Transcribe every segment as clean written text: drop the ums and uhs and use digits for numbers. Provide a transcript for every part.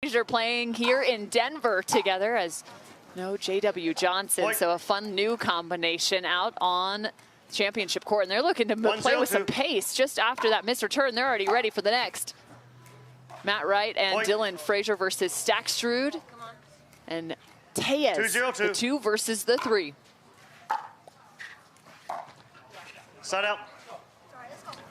Frazier playing here in Denver together as no J.W. Johnson. So a fun new combination out on championship court. And they're looking to play with some pace just after that missed return. They're already ready for the next. Matt Wright and Dylan Frazier versus Staksrud. And Tellez, the 2 versus the 3. Side out.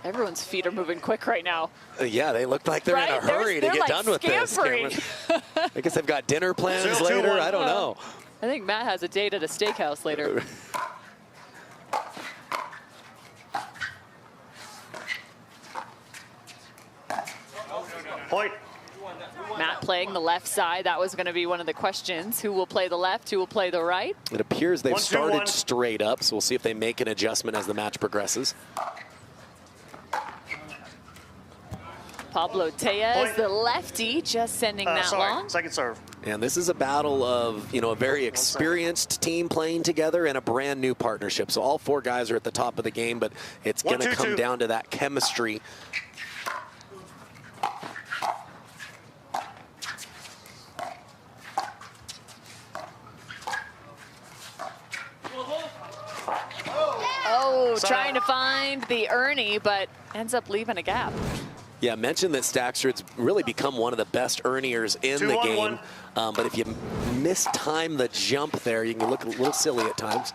Everyone's feet are moving quick right now. Yeah, they look like they're in a hurry to get like done with this. I guess they've got dinner plans later. I don't know. I think Matt has a date at a steakhouse later. Point. Matt playing the left side. That was going to be one of the questions. Who will play the left? Who will play the right? It appears they've started straight up, so we'll see if they make an adjustment as the match progresses. Pablo Tellez, the lefty, just sending that long. Second serve. And this is a battle of, you know, a very experienced team playing together and a brand new partnership. So all 4 guys are at the top of the game, but it's going to come down to that chemistry. Oh, trying to find the Ernie, but ends up leaving a gap. Yeah, I mentioned that Staksrud's really become one of the best earners in the game. But if you mistime the jump there, you can look a little silly at times.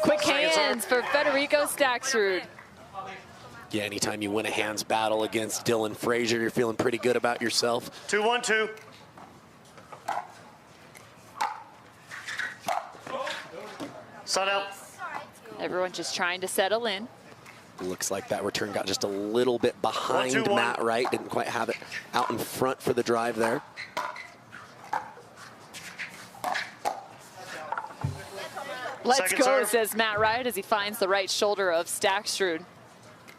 Quick hands for Federico Staksrud. Yeah, anytime you win a hands battle against Dylan Frazier, you're feeling pretty good about yourself. 2-1-2. Side out. Everyone just trying to settle in. Looks like that return got just a little bit behind Matt Wright. Didn't quite have it out in front for the drive there. Let's go, says Matt Wright as he finds the right shoulder of Staksrud.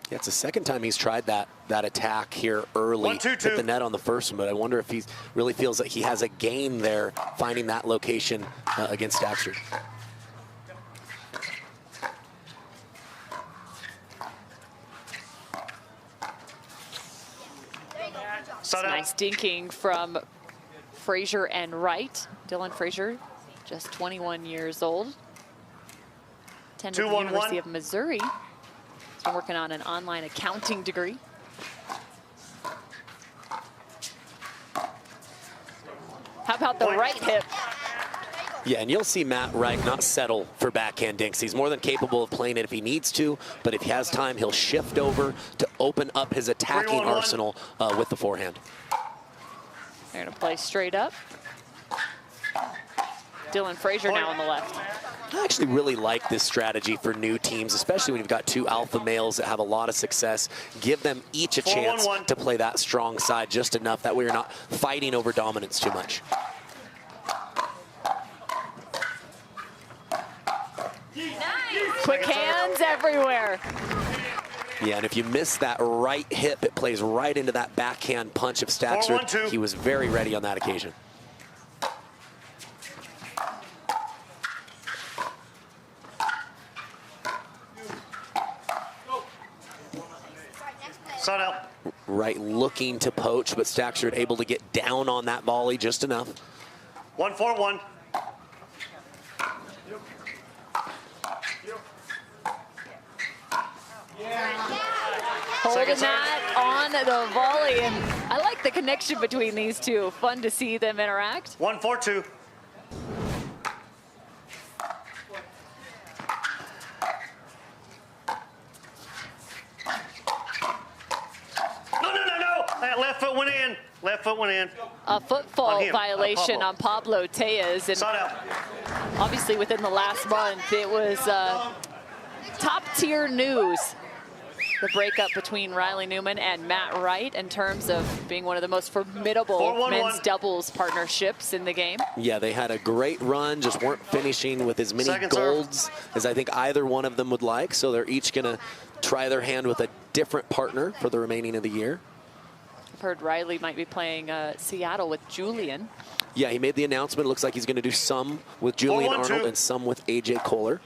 Yeah, it's the second time he's tried that attack here early. Hit the net on the first one, but I wonder if he really feels that he has a gain there finding that location against Staksrud. Nice dinking from Frazier and Wright. Dylan Frazier, just 21 years old. Attended the University of Missouri. He's been working on an online accounting degree. How about the right hip? Yeah, and you'll see Matt Wright not settle for backhand dinks. He's more than capable of playing it if he needs to, but if he has time, he'll shift over to open up his attacking arsenal with the forehand. They're going to play straight up. Dylan Frazier now on the left. I actually really like this strategy for new teams, especially when you've got 2 alpha males that have a lot of success. Give them each a chance to play that strong side just enough. That way you're not fighting over dominance too much. Quick hands everywhere. Yeah, and if you miss that right hip, it plays right into that backhand punch of Staksrud. He was very ready on that occasion. Side out. Wright looking to poach, but Staksrud able to get down on that volley just enough. 1-4-1. Holding that on the volley, and I like the connection between these two. Fun to see them interact. 1-4-2. No. That left foot went in. Left foot went in. A footfall violation on Pablo Tellez. And obviously within the last month, it was top tier news. The breakup between Riley Newman and Matt Wright in terms of being one of the most formidable men's doubles partnerships in the game. Yeah, they had a great run, just weren't finishing with as many golds as I think either one of them would like. So they're each going to try their hand with a different partner for the remaining of the year. I've heard Riley might be playing Seattle with Julian. Yeah, he made the announcement. Looks like he's going to do some with Julian Arnold and some with AJ Kohler.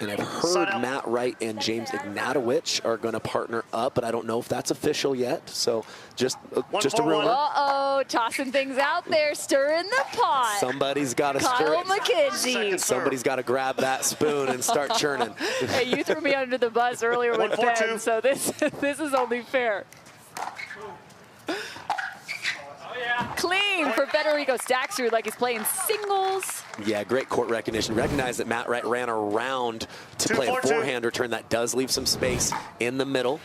And I've heard Matt Wright and James Ignatowicz are going to partner up, but I don't know if that's official yet. So just a rumor. Uh-oh, tossing things out there, stirring the pot. Somebody's got to stir it. Kyle McKenzie. Somebody's got to grab that spoon and start churning. Hey, you threw me under the bus earlier with Ben, so this is only fair. Clean for Federico Staksrud, like he's playing singles. Yeah, great court recognition. Recognize that Matt Wright ran around to play a forehand return. That does leave some space in the middle.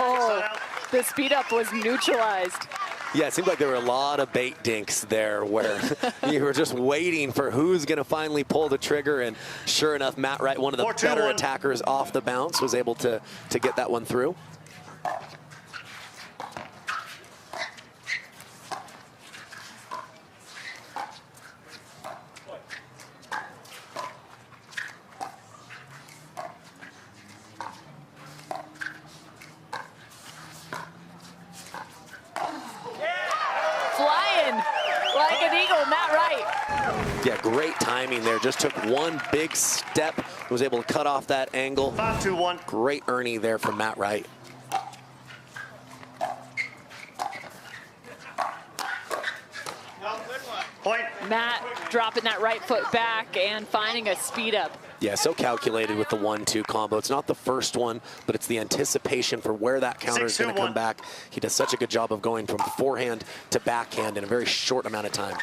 Oh, the speed up was neutralized. Yeah, it seemed like there were a lot of bait dinks there where you were just waiting for who's going to finally pull the trigger. And sure enough, Matt Wright, one of the better attackers off the bounce, was able to get that one through. Like an eagle, Matt Wright. Yeah, great timing there. Just took one big step, was able to cut off that angle. 5-2-1. Great Ernie there from Matt Wright. Point. Matt dropping that right foot back and finding a speed up. Yeah, so calculated with the 1-2 combo. It's not the first one, but it's the anticipation for where that counter is going to come back. He does such a good job of going from forehand to backhand in a very short amount of time.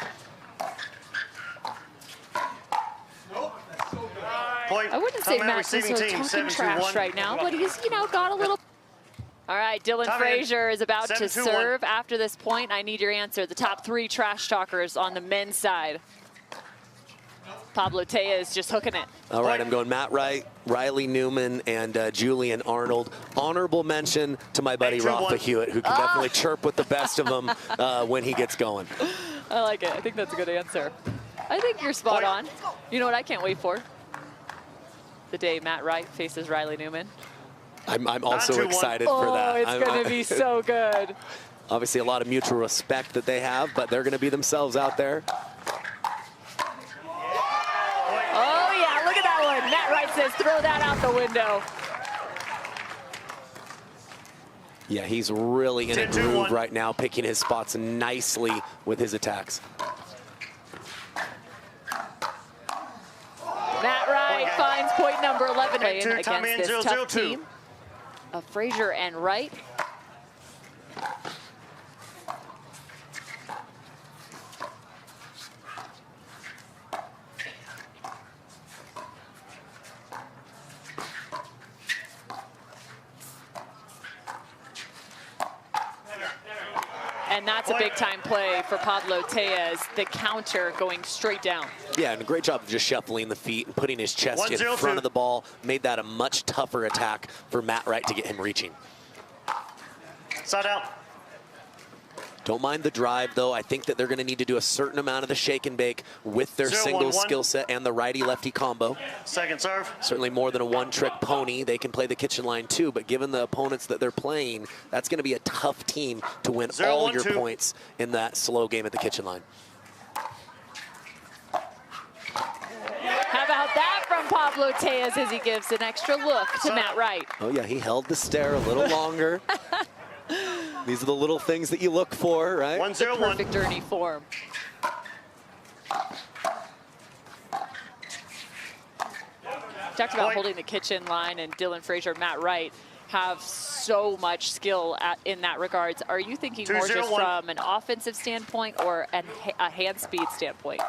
Point. I wouldn't say Matt's so talking trash right now, but he's, you know, got a little. All right, Dylan Frazier is about to serve after this point. I need your answer. The top three trash talkers on the men's side. Pablo Tellez just hooking it. All right, I'm going Matt Wright, Riley Newman, and Julian Arnold. Honorable mention to my buddy Rafa Hewitt, who can definitely chirp with the best of them when he gets going. I like it. I think that's a good answer. I think you're spot on. You know what I can't wait for? The day Matt Wright faces Riley Newman. I'm also excited for that. Oh, it's going to be so good. Obviously, a lot of mutual respect that they have, but they're going to be themselves out there. Oh, yeah, look at that one. Matt Wright says throw that out the window. Yeah, he's really in a groove right now, picking his spots nicely with his attacks. Matt Wright finds point number 11 against this tough team of Frazier and Wright. And that's a big-time play for Pablo Tellez, the counter going straight down. Yeah, and a great job of just shuffling the feet and putting his chest in front of the ball. Made that a much tougher attack for Matt Wright to get him reaching. Side out. Don't mind the drive, though. I think that they're going to need to do a certain amount of the shake and bake with their singles skill set and the righty-lefty combo. Second serve. Certainly more than a one-trick pony. They can play the kitchen line, too, but given the opponents that they're playing, that's going to be a tough team to win all your points in that slow game at the kitchen line. How about that from Pablo Tellez as he gives an extra look to Matt Wright? Oh, yeah, he held the stare a little longer. These are the little things that you look for, right? 1-0-1. Perfect Ernie form. Talked about holding the kitchen line, and Dylan Frazier, Matt Wright have so much skill in that regards. Are you thinking more just from an offensive standpoint or a hand speed standpoint?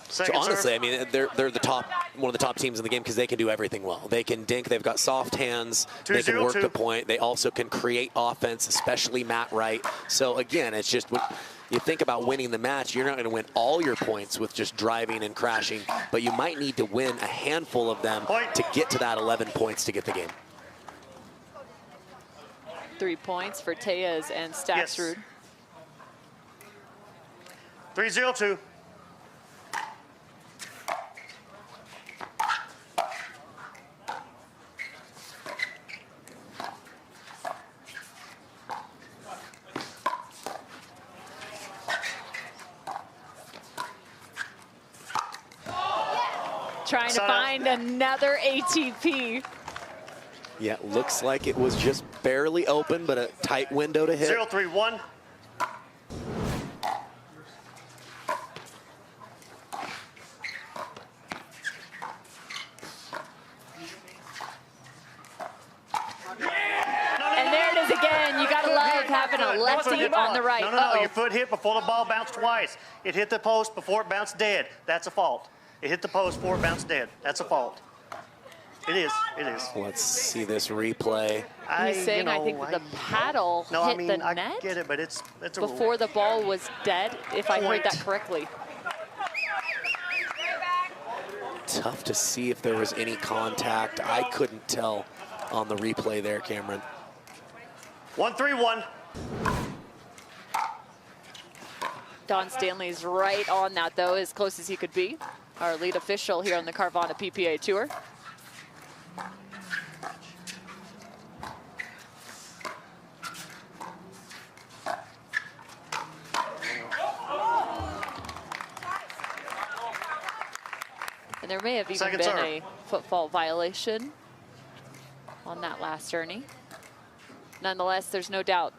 So Second honestly, serve. I mean, they're one of the top teams in the game because they can do everything well. They can dink. They've got soft hands. They can work the point. They also can create offense, especially Matt Wright. So again, it's just when you think about winning the match, you're not going to win all your points with just driving and crashing, but you might need to win a handful of them to get to that 11 points to get the game. 3 points for Tellez and Staksrud. Yes. 3-0-2. Trying to find another ATP. Yeah, looks like it was just barely open, but a tight window to hit. 0-3-1. And there it is again. You gotta love having a lefty on the right. No, your foot hit before the ball bounced twice. It hit the post before it bounced dead. That's a fault. It hit the post before it bounced dead. That's a fault. It is. Let's see this replay. He's saying, I think that the paddle hit the net. I get it, but it's a before rule. the ball was dead, if I heard that correctly. Tough to see if there was any contact. I couldn't tell on the replay there, Cameron. 1-3-1. Don Stanley's right on that, though, as close as he could be. Our lead official here on the Carvana PPA Tour. And there may have even been a footfall violation on that last tourney. Nonetheless, there's no doubt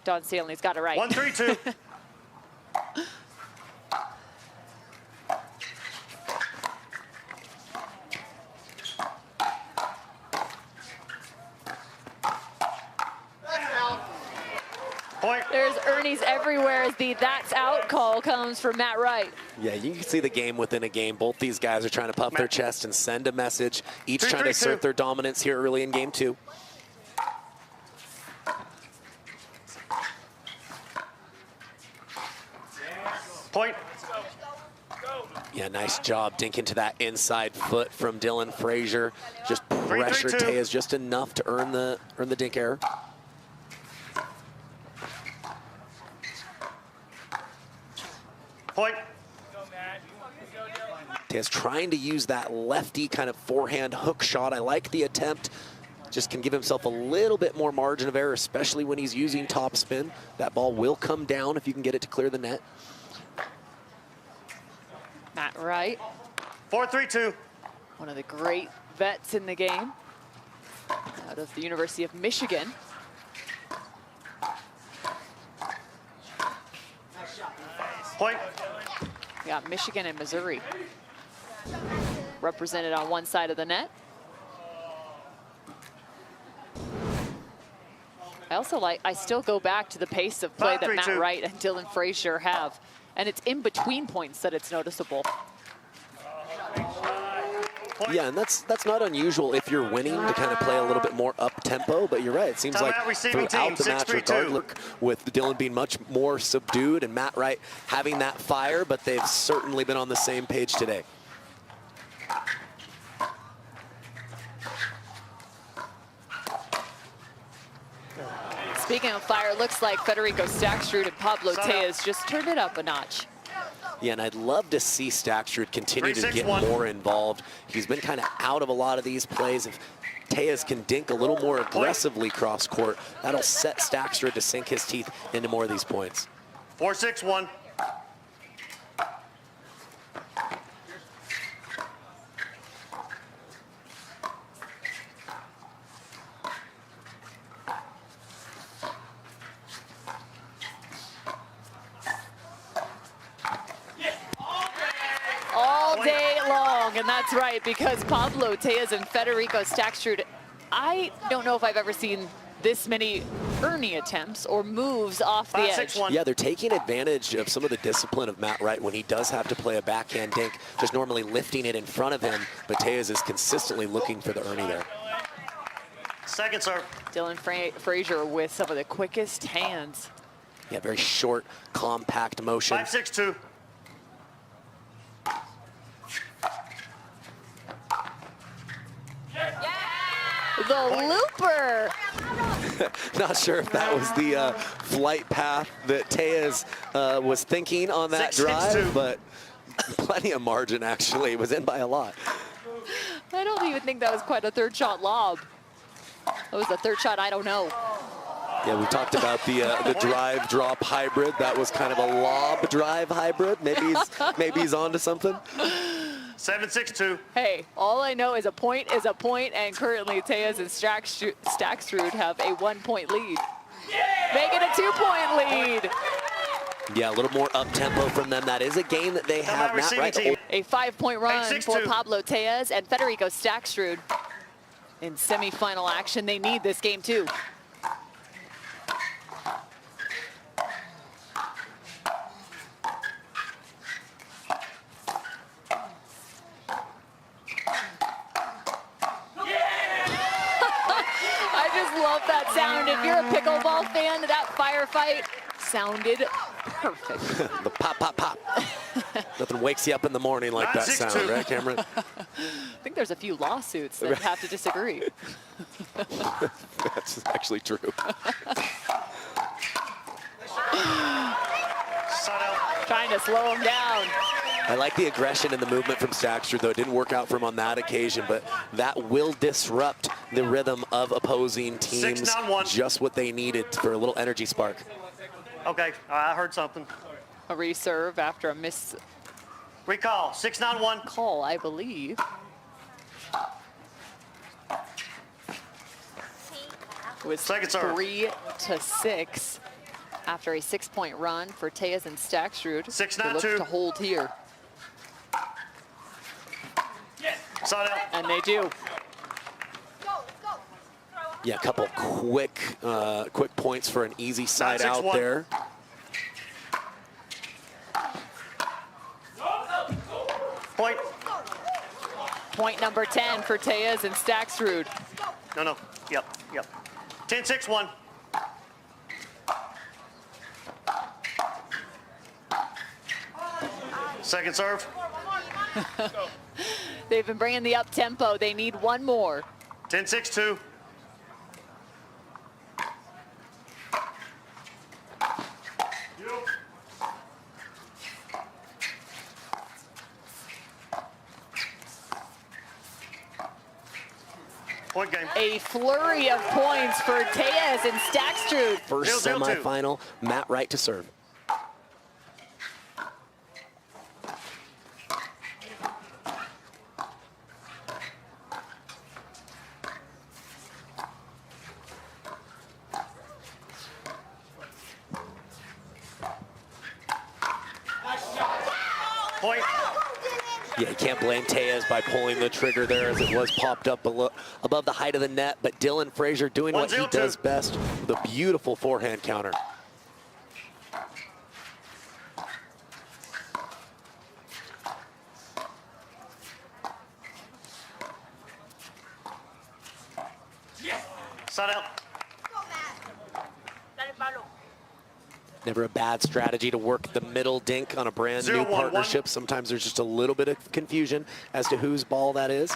Don Stanley's got it right. 1-3-2. Point. There's Ernie's everywhere as the "that's out" call comes from Matt Wright. Yeah, you can see the game within a game. Both these guys are trying to puff their chest and send a message, each trying to assert their dominance here early in game 2. Point. Yeah, nice job dinking to that inside foot from Dylan Frazier. Just pressured Tellez just enough to earn the dink error. Point. Tellez trying to use that lefty kind of forehand hook shot. I like the attempt. Just can give himself a little bit more margin of error, especially when he's using topspin. That ball will come down if you can get it to clear the net. Matt Wright. 4-3-2. One of the great vets in the game. Out of the University of Michigan. Point. We got Michigan and Missouri represented on one side of the net. I still go back to the pace of play that Matt Wright and Dylan Frazier have. And it's in between points that it's noticeable. Yeah, and that's not unusual if you're winning to kind of play a little bit more up-tempo, but you're right. It seems like throughout the match, regardless, with Dylan being much more subdued and Matt Wright having that fire, but they've certainly been on the same page today. Speaking of fire, looks like Federico Staksrud and Pablo Tellez just turned it up a notch. Yeah, and I'd love to see Staksrud continue to get more involved. He's been kind of out of a lot of these plays. If Tellez can dink a little more aggressively cross court, that'll set Staksrud to sink his teeth into more of these points. 4-6-1. And that's right, because Pablo Tellez and Federico Staksrud, I don't know if I've ever seen this many Ernie attempts or moves off the edge. Yeah, they're taking advantage of some of the discipline of Matt Wright when he does have to play a backhand dink, just normally lifting it in front of him, but Tellez is consistently looking for the Ernie there. Second serve. Dylan Frazier with some of the quickest hands. Yeah, very short, compact motion. 5-6-2. The looper. Not sure if that was the flight path that Tellez was thinking on that drive, but plenty of margin, actually. It was in by a lot. I don't even think that was quite a third shot lob. That was a third shot, I don't know. Yeah, we talked about the drive drop hybrid. That was kind of a lob drive hybrid. Maybe he's onto something. 7-6-2. Hey, all I know is a point, and currently Tellez and Staksrud have a 1-point lead. Make it a 2-point lead. Yeah, a little more up-tempo from them. That is a game that they have. Matt Wright. A 5-point run 8-6-2. for Pablo Tellez and Federico Staksrud in semifinal action. They need this game too. Love that sound. If you're a pickleball fan, that firefight sounded perfect. The pop, pop, pop. Nothing wakes you up in the morning like that sound, right, Cameron? I think there's a few lawsuits that have to disagree. That's actually true. Trying to slow him down. I like the aggression and the movement from Staksrud, though. It didn't work out for him on that occasion, but that will disrupt the rhythm of opposing teams. 6-1. Just what they needed for a little energy spark. Okay, I heard something. A reserve after a miss. Recall, 6-1. Call, I believe. It was Second serve. 3-6 after a 6-point run for Tellez and Staksrud. 6-2. They look to hold here. Side out. And they do. Yeah, a couple quick points for an easy side out 6-1. there. Point. Point number 10 for Tellez and Staksrud. No. Yep. 10-6-1. Second serve. They've been bringing the up tempo. They need one more. 10-6-2. Point game. A flurry of points for Tellez and Staksrud. First 0-0-2. semifinal, Matt Wright to serve. Point. Yeah, you can't blame Tellez by pulling the trigger there as it was popped up above the height of the net, but Dylan Frazier doing what he does best with a beautiful forehand counter. Side out. Never a bad strategy to work the middle dink on a brand new 0-1-1. partnership. Sometimes there's just a little bit of confusion as to whose ball that is.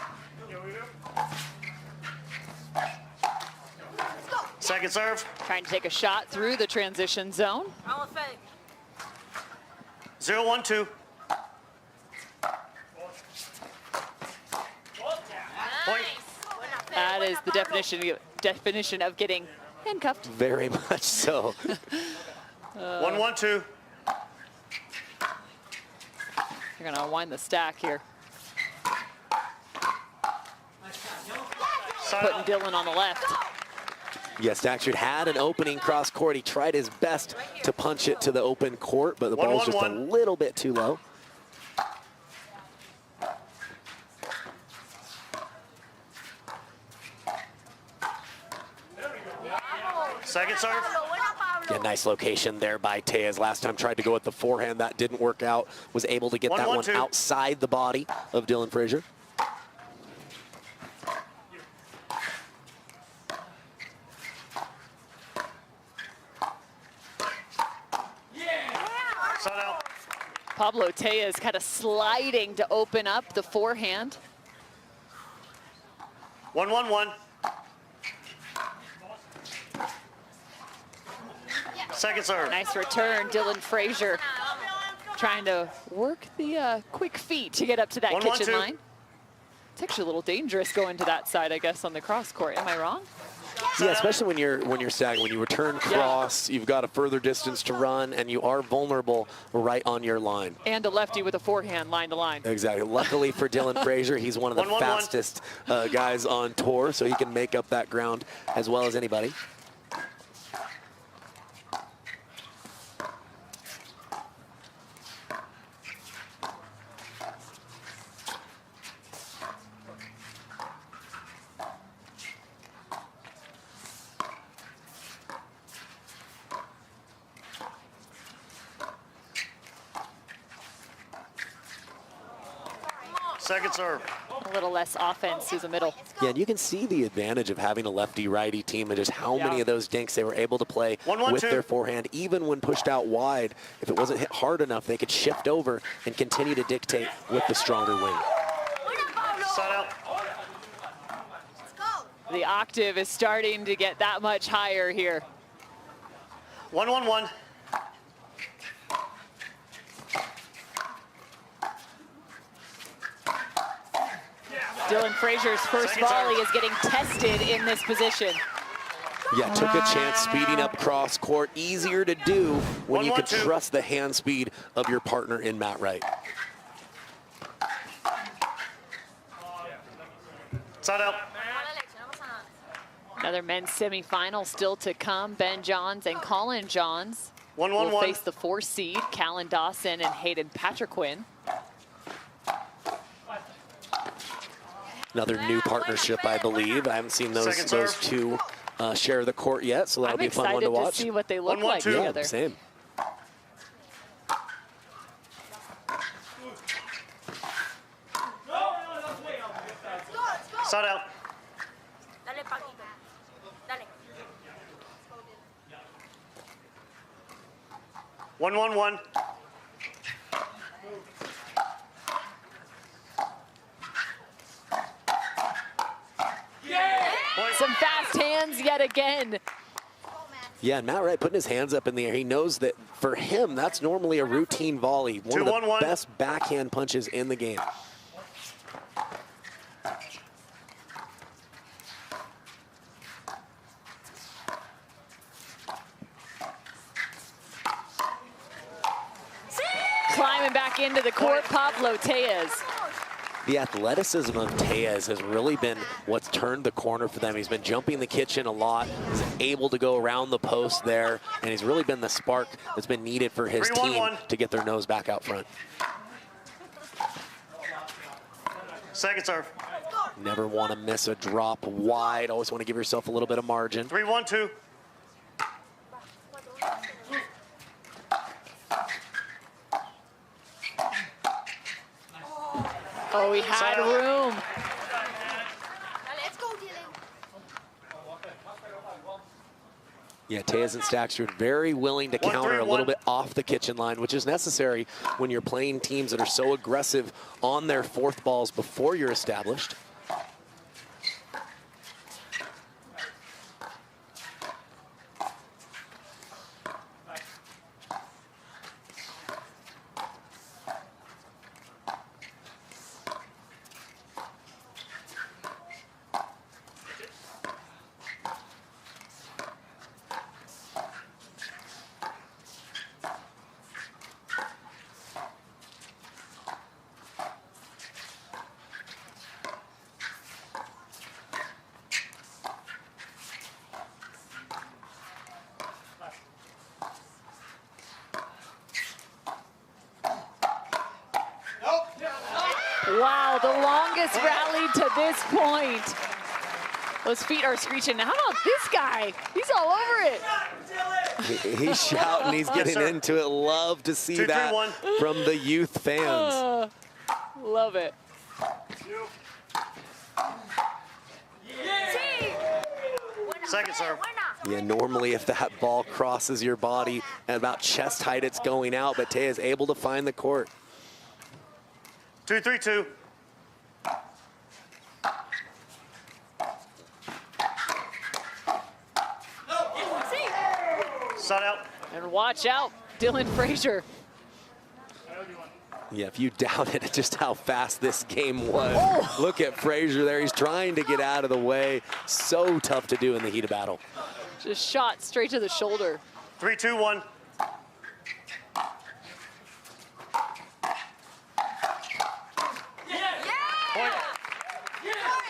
Second serve. Trying to take a shot through the transition zone. 0-1-2. Point. That is the definition of getting handcuffed. Very much so. 1-1-2. You're going to wind the stack here. Putting Dylan on the left. Yes, Staksrud had an opening cross court. He tried his best to punch it to the open court, but the ball's just a little bit too low. Second serve. Yeah, nice location there by Tellez. Last time tried to go with the forehand. That didn't work out. Was able to get that one outside the body of Dylan Frazier. Pablo Tellez kind of sliding to open up the forehand. 1-1-1. Second serve. Nice return, Dylan Frazier trying to work the quick feet to get up to that kitchen line. It's actually a little dangerous going to that side, I guess, on the cross court. Am I wrong? Yeah, especially when you're sagging. When you return cross, you've got a further distance to run, and you are vulnerable right on your line. And a lefty with a forehand line to line. Exactly. Luckily for Dylan Frazier, he's one of the fastest guys on tour, so he can make up that ground as well as anybody. Second serve. A little less offense through the middle. Yeah, and you can see the advantage of having a lefty-righty team and just how many of those dinks they were able to play with their forehand. Even when pushed out wide, if it wasn't hit hard enough, they could shift over and continue to dictate with the stronger wing. The octave is starting to get that much higher here. 1-1-1. Dylan Frazier's first volley is getting tested in this position. Yeah, took a chance speeding up cross court. Easier to do when you can trust the hand speed of your partner in Matt Wright. Side out. Another men's semifinal still to come. Ben Johns and Colin Johns will face the 4 seed, Callan Dawson and Hayden Patriquin. Another new partnership, I believe. I haven't seen those two share the court yet, so that'll be a fun one to watch. I'm excited to see what they look like together. Yeah, same. Side out. 1-1-1. Some fast hands yet again. Yeah, and Matt Wright putting his hands up in the air. He knows that for him, that's normally a routine volley. One of the best backhand punches in the game. Climbing back into the court, Pablo Tellez. The athleticism of Tellez has really been what's turned the corner for them. He's been jumping the kitchen a lot. He's able to go around the post there, and he's really been the spark that's been needed for his team to get their nose back out front. Second serve. Never want to miss a drop wide. Always want to give yourself a little bit of margin. 3-1-2. Oh, he had room. Yeah, Tellez and Staksrud very willing to counter a little bit off the kitchen line, which is necessary when you're playing teams that are so aggressive on their fourth balls before you're established. Wow, the longest rally to this point. Those feet are screeching. How about this guy? He's all over it. He's shouting. He's getting into it. Love to see that from the youth fans. Love it. Second serve. Yeah, normally if that ball crosses your body at about chest height, it's going out, but Tellez is able to find the court. 2-3-2. Side out. And watch out, Dylan Frazier. Yeah, if you doubted just how fast this game was, look at Frazier there. He's trying to get out of the way. So tough to do in the heat of battle. Just shot straight to the shoulder. 3-2-1.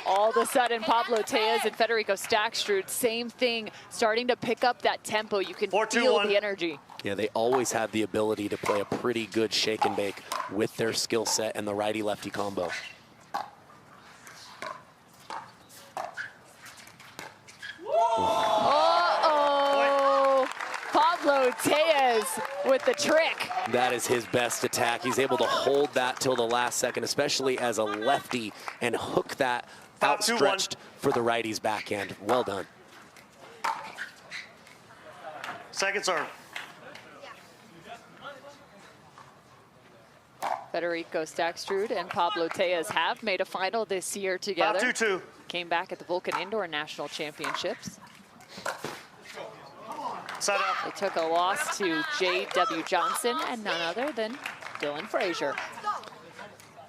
All of a sudden, Pablo Tellez and Federico Staksrud, same thing, starting to pick up that tempo. You can feel the energy. Yeah, they always have the ability to play a pretty good shake and bake with their skill set and the righty-lefty combo. Uh-oh! Pablo Tellez with the trick. That is his best attack. He's able to hold that till the last second, especially as a lefty, and hook that outstretched for the righty's backhand. Well done. Second serve. Federico Staksrud and Pablo Tellez have made a final this year together. 5-2-2. Came back at the Vulcan Indoor National Championships. Side out. They took a loss to J.W. Johnson and none other than Dylan Frazier.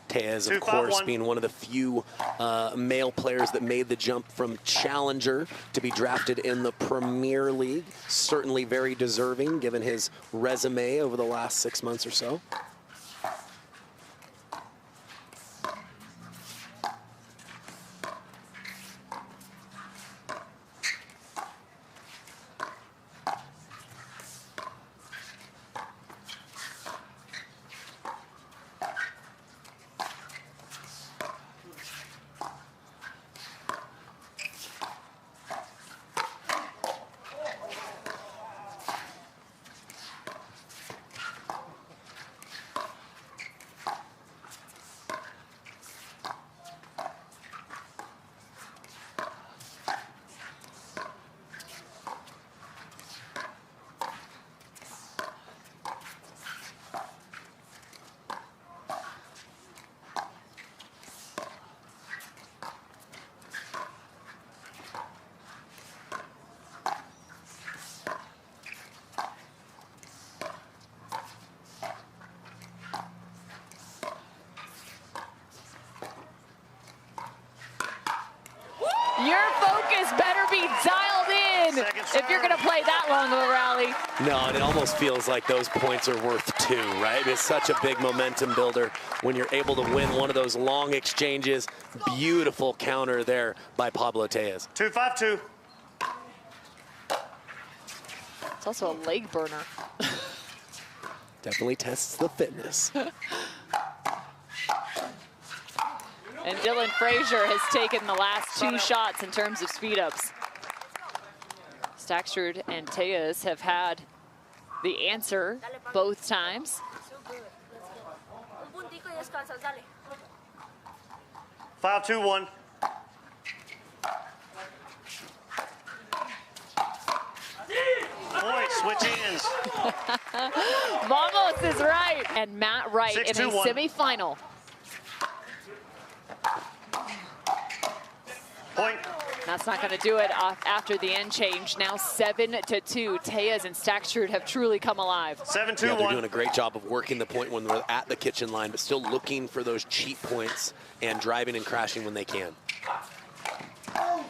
Tellez, of course, being one of the few male players that made the jump from challenger to be drafted in the Premier League. Certainly very deserving given his resume over the last 6 months or so. Your focus better be dialed in if you're going to play that long of a rally. No, and it almost feels like those points are worth 2, right? It's such a big momentum builder when you're able to win one of those long exchanges. Beautiful counter there by Pablo Tellez. 2-5-2. It's also a leg burner. Definitely tests the fitness. And Dylan Frazier has taken the last 2 shots in terms of speed-ups. Staksrud and Tellez have had the answer both times. 5-2-1. Point, switch ends. Vamos is right. And Matt Wright in a 6-2-1. semifinal. Point. That's not going to do it after the end change. Now 7-2. Tellez and Staksrud have truly come alive. 7-2-1. Yeah, they're doing a great job of working the point when they're at the kitchen line, but still looking for those cheap points and driving and crashing when they can. Point.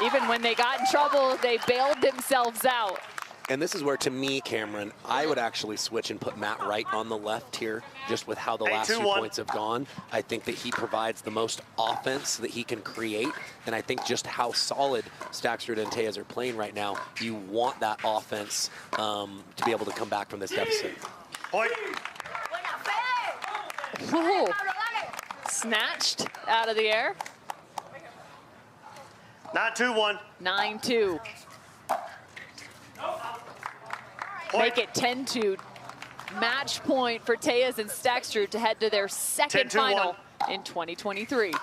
Even when they got in trouble, they bailed themselves out. And this is where, to me, Cameron, I would actually switch and put Matt Wright on the left here, just with how the last 2 points have gone. I think that he provides the most offense that he can create, and I think just how solid Staksrud and Tellez are playing right now, you want that offense to be able to come back from this deficit. Point. Ooh. Snatched out of the air. 9-2-1. 9-2. Make it 10-2. Match point for Tellez and Staksrud to head to their second final in 2023.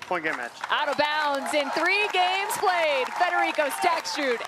Point game match. Out of bounds in 3 games played. Federico Staksrud